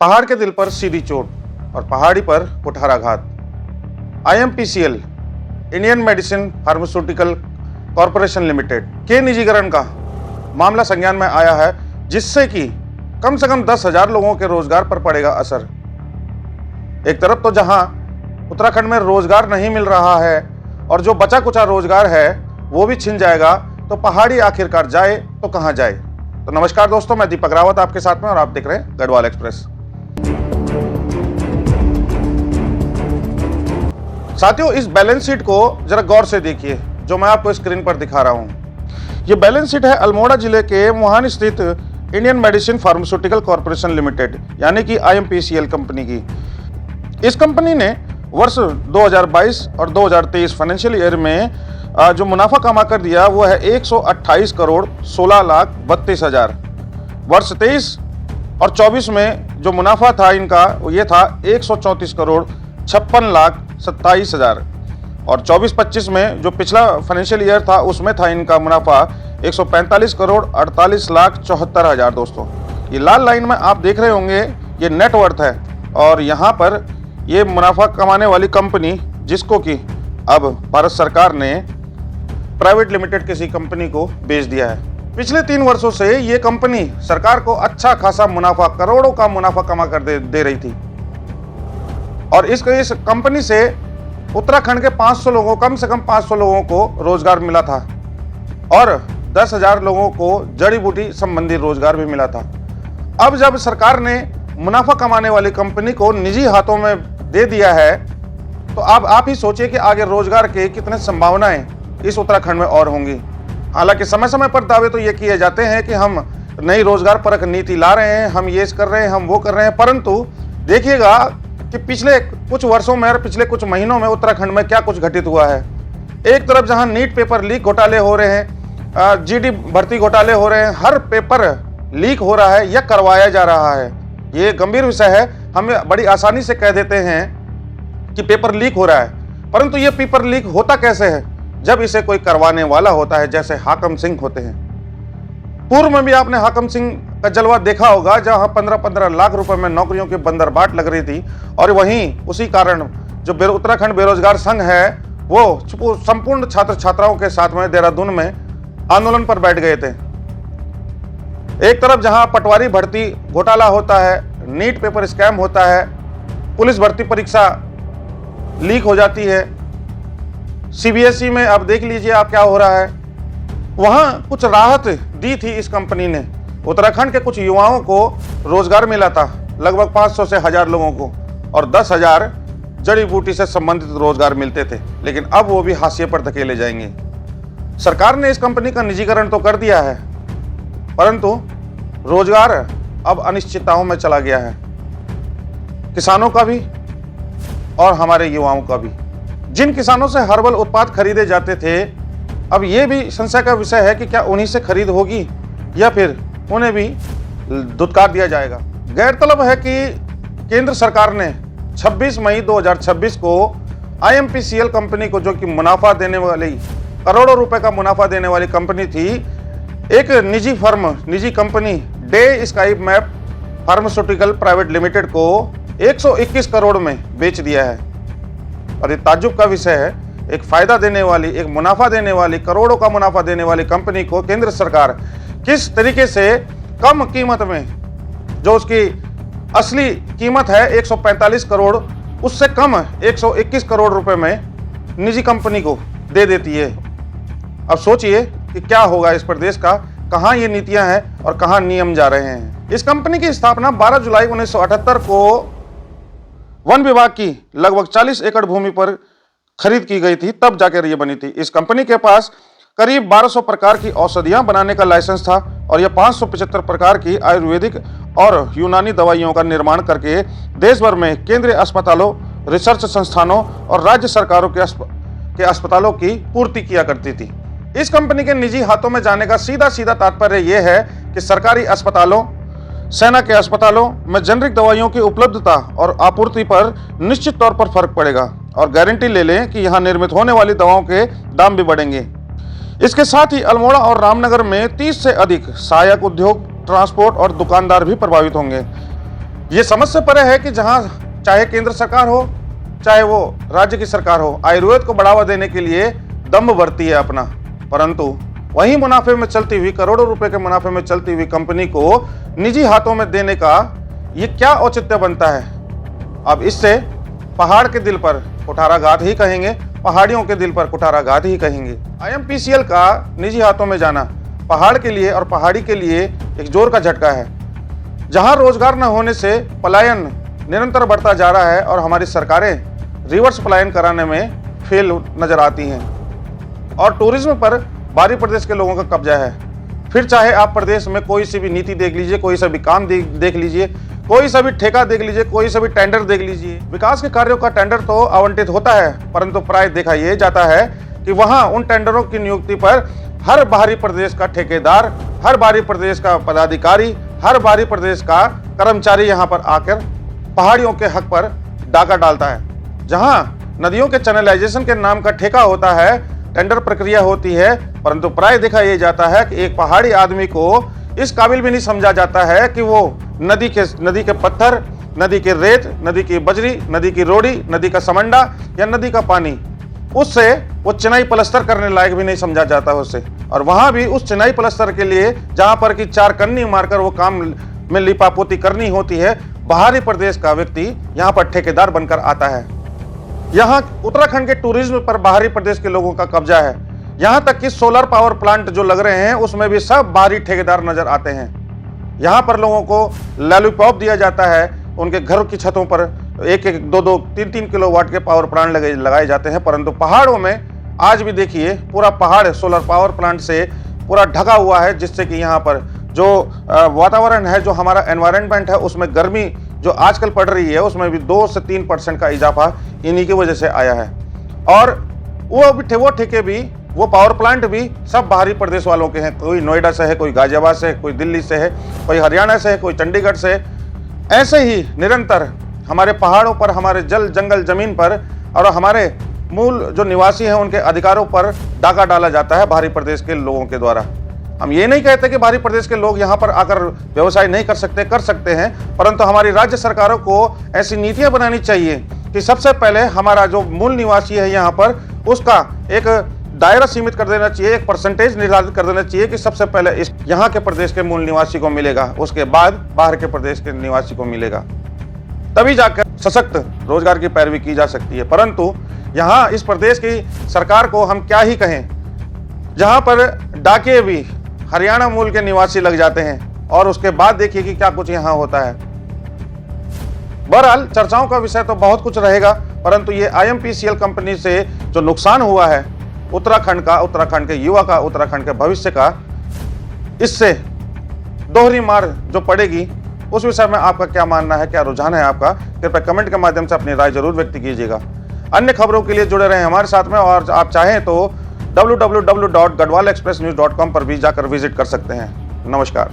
पहाड़ के दिल पर सीधी चोट और पहाड़ी पर कुठाराघात। IMPCL Indian medicine pharmaceutical corporation limited के निजीकरण का मामला संज्ञान में आया है, जिससे कि कम से कम 10,000 लोगों के रोजगार पर पड़ेगा असर। एक तरफ तो जहां उत्तराखंड में रोजगार नहीं मिल रहा है और जो बचा कुचा रोजगार है वो भी छिन जाएगा, तो पहाड़ी आखिरकार जाए तो कहां जाए। तो नमस्कार दोस्तों, मैं दीपक रावत आपके साथ में और आप देख रहे हैं गढ़वाल एक्सप्रेस। साथियों, इस बैलेंस शीट को जरा गौर से देखिए जो मैं आपको स्क्रीन पर दिखा रहा हूं। ये बैलेंस शीट है अल्मोड़ा जिले के मुहान स्थित Indian medicine pharmaceutical corporation limited यानी कि IMPCL कंपनी की। इस कंपनी ने वर्ष 2022 और 2023 फाइनेंशियल ईयर में जो मुनाफा कमा कर दिया वो है 128 करोड़ 16 लाख 32 हजार। वर्ष 23 और 24 में जो मुनाफा था इनका ये था 134 करोड़ 56 लाख 27 हजार। और 24-25 में जो पिछला फाइनेंशियल ईयर था उसमें था इनका मुनाफा 145 करोड़ 48 लाख 74 हजार। दोस्तों, ये लाल लाइन में आप देख रहे होंगे ये नेटवर्थ है और यहाँ पर ये मुनाफा कमाने वाली कंपनी जिसको कि अब भारत सरकार ने प्राइवेट लिमिटेड किसी कंपनी को बेच दिया है। पिछले 3 वर्षों से ये कंपनी सरकार को अच्छा खासा मुनाफा, करोड़ों का मुनाफा कमा कर दे रही थी और इस कंपनी से उत्तराखंड के 500 लोगों, कम से कम 500 लोगों को रोजगार मिला था और 10,000 लोगों को जड़ी बूटी संबंधी रोजगार भी मिला था। अब जब सरकार ने मुनाफा कमाने वाली कंपनी को निजी हाथों में दे दिया है, तो अब आप ही सोचिए कि आगे रोजगार के कितने संभावनाएं इस उत्तराखंड में और होंगी। हालांकि समय समय पर दावे तो ये किए जाते हैं कि हम नई रोजगार परक नीति ला रहे हैं, हम ये कर रहे हैं, हम वो कर रहे हैं, परंतु देखिएगा कि पिछले कुछ वर्षों में और पिछले कुछ महीनों में उत्तराखंड में क्या कुछ घटित हुआ है। एक तरफ जहां नीट पेपर लीक घोटाले हो रहे हैं, GD भर्ती घोटाले हो रहे हैं, हर पेपर लीक हो रहा है या करवाया जा रहा है। ये गंभीर विषय है। हम बड़ी आसानी से कह देते हैं कि पेपर लीक हो रहा है, परंतु ये पेपर लीक होता कैसे है? जब इसे कोई करवाने वाला होता है, जैसे हाकम सिंह होते हैं। पूर्व में भी आपने हाकम सिंह का जलवा देखा होगा, जहां 15-15 लाख रुपए में नौकरियों की बंदरबाट लग रही थी और वहीं उसी कारण जो उत्तराखंड बेरोजगार संघ है वो संपूर्ण छात्र छात्राओं के साथ में देहरादून में आंदोलन पर बैठ गए थे। एक तरफ जहां पटवारी भर्ती घोटाला होता है, नीट पेपर स्कैम होता है, पुलिस भर्ती परीक्षा लीक हो जाती है, CBSE में अब देख लीजिए आप क्या हो रहा है। वहां कुछ राहत दी थी इस कंपनी ने, उत्तराखंड के कुछ युवाओं को रोजगार मिला था, लगभग 500 से 1000 लोगों को, और 10,000 जड़ी बूटी से संबंधित रोजगार मिलते थे। लेकिन अब वो भी हाशिए पर धकेले जाएंगे। सरकार ने इस कंपनी का निजीकरण तो कर दिया है, परंतु रोजगार अब अनिश्चितताओं में चला गया है, किसानों का भी और हमारे युवाओं का भी। जिन किसानों से हर्बल उत्पाद खरीदे जाते थे, अब ये भी संशय का विषय है कि क्या उन्हीं से खरीद होगी या फिर उन्हें भी दुत्कार दिया जाएगा। गैरतलब है कि केंद्र सरकार ने 26 मई 2026 को IMPCL कंपनी को, जो कि मुनाफा देने वाली, करोड़ों रुपए का मुनाफा देने वाली कंपनी थी, एक निजी company day sky map pharmaceutical private limited को 121 करोड़ में बेच दिया है। और ये ताज्जुब का विषय है, एक फायदा देने वाली, एक मुनाफा देने वाली, करोड़ों का मुनाफा देने वाली कंपनी को केंद्र सरकार किस तरीके से कम कीमत में, जो उसकी असली कीमत है 145 करोड़, उससे कम 121 करोड़ रुपए में निजी कंपनी को दे देती है। अब सोचिए कि क्या होगा इस प्रदेश का, कहां ये नीतियां हैं और कहां नियम जा रहे हैं। इस कंपनी की स्थापना 12 जुलाई 1978 को वन विभाग की लगभग 40 एकड़ भूमि पर खरीद की गई थी, तब जाकर ये बनी थी। इस कंपनी के पास करीब 1200 प्रकार की औषधियां बनाने का लाइसेंस था और यह 575 प्रकार की आयुर्वेदिक और यूनानी दवाइयों का निर्माण करके देश भर में केंद्रीय अस्पतालों, रिसर्च संस्थानों और राज्य सरकारों के अस्पतालों की पूर्ति किया करती थी। इस कंपनी के निजी हाथों में जाने का सीधा तात्पर्य यह है कि सरकारी अस्पतालों, सेना के अस्पतालों में जेनरिक दवाइयों की उपलब्धता और आपूर्ति पर निश्चित तौर पर फर्क पड़ेगा और गारंटी ले लें कि यहाँ निर्मित होने वाली दवाओं के दाम भी बढ़ेंगे। इसके साथ ही अल्मोड़ा और रामनगर में 30 से अधिक सहायक उद्योग, ट्रांसपोर्ट और दुकानदार भी प्रभावित होंगे। ये समझ से परे है कि जहां चाहे केंद्र सरकार हो चाहे वो राज्य की सरकार हो, आयुर्वेद को बढ़ावा देने के लिए दम्भ बरती है अपना, परंतु वही मुनाफे में चलती हुई, करोड़ों रुपए के मुनाफे में चलती हुई कंपनी को निजी हाथों में देने का ये क्या औचित्य बनता है। अब इससे पहाड़ के दिल पर कुठाराघात ही कहेंगे, पहाड़ियों के दिल पर कुठाराघात ही कहेंगे। IMPCL का निजी हाथों में जाना पहाड़ के लिए और पहाड़ी के लिए एक जोर का झटका है। जहां रोजगार न होने से पलायन निरंतर बढ़ता जा रहा है और हमारी सरकारें रिवर्स पलायन कराने में फेल नजर आती हैं, और टूरिज्म पर बाहरी प्रदेश के लोगों का कब्जा है। फिर चाहे आप प्रदेश में कोई सी भी नीति देख लीजिए, कोई सा भी काम देख लीजिए, कोई सा भी ठेका देख लीजिए, कोई सा भी टेंडर देख लीजिए, विकास के कार्यों का टेंडर तो आवंटित होता है, परंतु प्राय देखा यह जाता है कि वहां उन टेंडरों की नियुक्ति पर हर बाहरी प्रदेश का ठेकेदार, हर बाहरी प्रदेश का पदाधिकारी, हर बाहरी प्रदेश का कर्मचारी यहां पर आकर पहाड़ियों के हक पर डाका डालता है। जहां नदियों के चैनलाइजेशन के नाम का ठेका होता है, टेंडर प्रक्रिया होती है, परंतु प्राय देखा यह जाता है कि एक पहाड़ी आदमी को इस काबिल भी नहीं समझा जाता है कि वो नदी के पत्थर, नदी के रेत, नदी की बजरी, नदी की रोड़ी, नदी का समंडा या नदी का पानी, उससे वो चिनाई पलस्तर करने लायक भी नहीं समझा जाता उससे। और वहां भी उस चिनाई पलस्तर के लिए जहां पर कि 4 कन्नी मारकर वो काम में लिपापोती करनी होती है, बाहरी प्रदेश का व्यक्ति यहां पर ठेकेदार बनकर आता है। यहाँ उत्तराखंड के टूरिज्म पर बाहरी प्रदेश के लोगों का कब्जा है। यहाँ तक कि सोलर पावर प्लांट जो लग रहे हैं उसमें भी सब बाहरी ठेकेदार नजर आते हैं। यहाँ पर लोगों को लॉलीपॉप दिया जाता है, उनके घर की छतों पर 1-1, 2-2, 3-3 किलोवाट के पावर प्लांट लगाए जाते हैं, परंतु पहाड़ों में आज भी देखिए पूरा पहाड़ सोलर पावर प्लांट से पूरा ढका हुआ है, जिससे कि यहाँ पर जो वातावरण है, जो हमारा एनवायरनमेंट है, उसमें गर्मी जो आजकल पड़ रही है उसमें भी 2 से 3% का इजाफा इन्हीं की वजह से आया है। और वो ठेके भी, वो पावर प्लांट भी सब बाहरी प्रदेश वालों के हैं। कोई नोएडा से है, कोई गाजियाबाद से है, कोई दिल्ली से है, कोई हरियाणा से है, कोई चंडीगढ़ से है। ऐसे ही निरंतर हमारे पहाड़ों पर, हमारे जल जंगल जमीन पर और हमारे मूल जो निवासी हैं उनके अधिकारों पर डाका डाला जाता है बाहरी प्रदेश के लोगों के द्वारा। हम ये नहीं कहते कि बाहरी प्रदेश के लोग यहाँ पर आकर व्यवसाय नहीं कर सकते, कर सकते हैं, परंतु हमारी राज्य सरकारों को ऐसी नीतियां बनानी चाहिए कि सबसे पहले हमारा जो मूल निवासी है यहाँ पर, उसका एक दायरा सीमित कर देना चाहिए, एक परसेंटेज निर्धारित कर देना चाहिए कि सबसे पहले इस यहाँ के प्रदेश के मूल निवासी को मिलेगा, उसके बाद बाहर के प्रदेश के निवासी को मिलेगा। तभी जाकर सशक्त रोजगार की पैरवी की जा सकती है। परंतु यहाँ इस प्रदेश की सरकार को हम क्या ही कहें, जहाँ पर डाके भी हरियाणा मूल के निवासी लग जाते हैं और उसके बाद देखिए कि क्या कुछ यहाँ होता है। बहरहाल चर्चाओं का विषय तो बहुत कुछ रहेगा, परंतु ये IMPCL कंपनी से जो नुकसान हुआ है उत्तराखंड का, उत्तराखंड के युवा का, उत्तराखंड के भविष्य का, इससे दोहरी मार जो पड़ेगी, उस विषय में आपका क्या मानना है, क्या रुझान है आपका? कृपया कमेंट के माध्यम से अपनी राय जरूर व्यक्त कीजिएगा। अन्य खबरों के लिए जुड़े रहें हमारे साथ में, और आप चाहें तो www.gadwalexpressnews.com पर भी जाकर विजिट कर सकते हैं। नमस्कार।